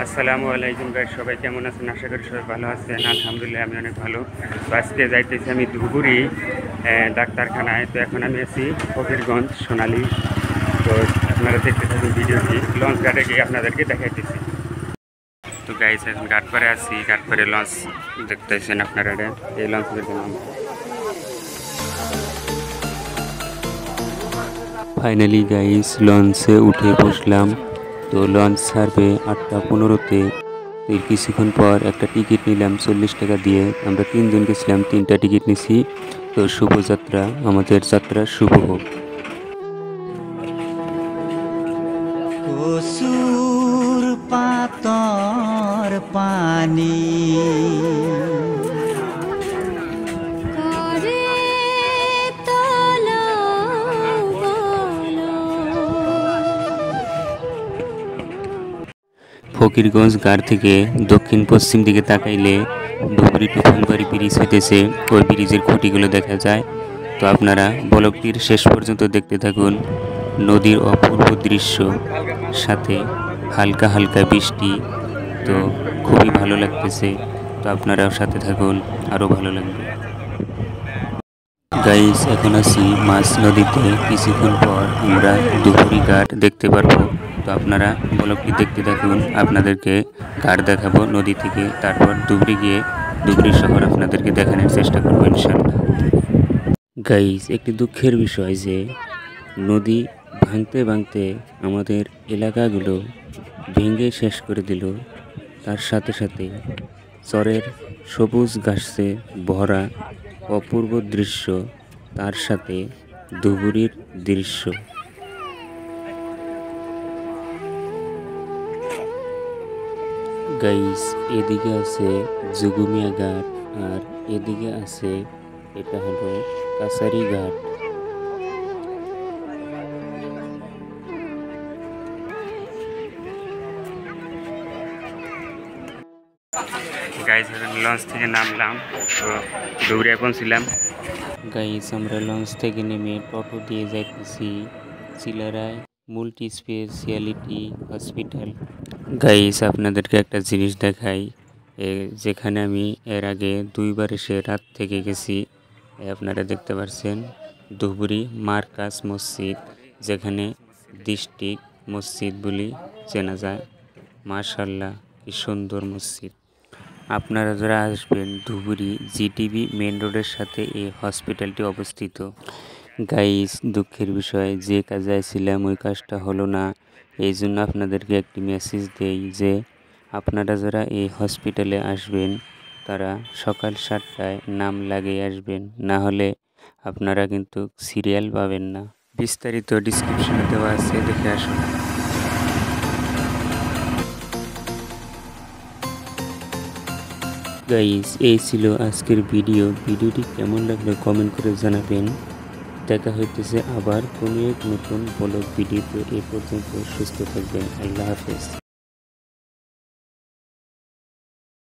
আসসালামু আলাইকুম গাইস, সবাই কেমন আছেন? আশা করি সবাই ভালো আছেন। আলহামদুলিল্লাহ আমি অনেক ভালো। তো আজকে যাইতেছি আমি ধুবুরি ডাক্তারখানায়। তো এখন আমি আছি ফকিরগঞ্জ সোনালী। তো আপনারা দেখতে থাকুন ভিডিওটি। লঞ্চ ঘাটে গিয়ে আপনাদেরকে দেখাইতেছি। তো গাইস এখন ঘাটপাড়ে আছি, ঘাটপাড়ে লঞ্চ দেখতেছেন আপনারা। এই লঞ্চের নাম ফাইনালি গাইস লঞ্চে উঠে বসলাম। তো লঞ্চ ছাড়বে 8:15-তে। তো কিছুক্ষণ পর একটা টিকিট নিলাম 40 টাকা দিয়ে। আমরা 3 জন গেছিলাম, 3টা টিকিট নিছি। তো শুভযাত্রা, আমাদের যাত্রা শুভ হোক। কসুর পাতর পানি ফকিরগঞ্জ ঘাট থেকে দক্ষিণ পশ্চিম দিকে তাকাইলে ধুবড়ি টু ফুলবাড়ি ব্রিজ হইতেছে। ওই ব্রিজের খুঁটিগুলো দেখা যায়। তো আপনারা ব্লগটির শেষ পর্যন্ত দেখতে থাকুন। নদীর অপূর্ব দৃশ্য, সাথে হালকা হালকা বৃষ্টি। তো খুবই ভালো লাগতেছে। তো আপনারাও সাথে থাকুন, আরও ভালো লাগবে। গাইস এখন আছি মাছ নদীতে। কিছুক্ষণ পর আমরা ধুবড়ি ঘাট দেখতে পারবো। তো আপনারা ব্লগটি দেখতে থাকুন, আপনাদেরকে ঘাট দেখাবো নদী থেকে। তারপর ধুবড়ি গিয়ে ধুবড়ি শহর আপনাদেরকে দেখানোর চেষ্টা করবো ইনশাল্লাহ। গাইস একটি দুঃখের বিষয় যে নদী ভাঙতে ভাঙতে আমাদের এলাকাগুলো ভেঙে শেষ করে দিল। তার সাথে সাথে চরের সবুজ ঘাসে ভরা অপূর্ব দৃশ্য, তার সাথে ধুবুরির দৃশ্য। গাইস এদিকে আছে জুগুমিয়া ঘাট, আর এদিকে আছে এটা হলো কাছারি ঘাট। গাইস লঞ্চ থেকে নামলাম, তো ধুবুরিয়া পৌঁছিলাম। গাইস আমরা লঞ্চ থেকে নেমে টোটো দিয়ে যাইতেছি Chilarai multi speciality hospital. Guys আপনাদেরকে একটা জিনিস দেখাই, যেখানে আমি এর আগে 2বার এসে রাত থেকে গেছি। আপনারা দেখতে পাচ্ছেন ধুবুরি মার্কাজ মসজিদ, যেখানে ডিস্ট্রিক্ট মসজিদ বলে চেনা যায়। মাশাআল্লাহ কি সুন্দর মসজিদ। আপনারা যারা আসবেন ধুবুরি জিটিবি মেন রোডের সাথে এই হসপিটালটি অবস্থিত। গাইস দুঃখের বিষয়, যে কাজে আইছিলাম ওই কাজটা হলো না। এই জন্য আপনাদেরকে একটি মেসেজ দেই যে আপনারা যারা এই হসপিটালে আসবেন তারা সকাল 7টায় নাম লাগিয়ে আসবেন, না হলে আপনারা কিন্তু সিরিয়াল পাবেন না। বিস্তারিত ডিসক্রিপশনে দেওয়া আছে, দেখে আসুন। গাইস এই ছিল আজকের ভিডিওটি কেমন লাগলো কমেন্ট করে জানাবেন। দেখা হইতেছে আবার কোনো এক নতুন ব্লগ ভিডিওতে। এ পর্যন্ত সুস্থ থাকবেন। আল্লাহ হাফেজ।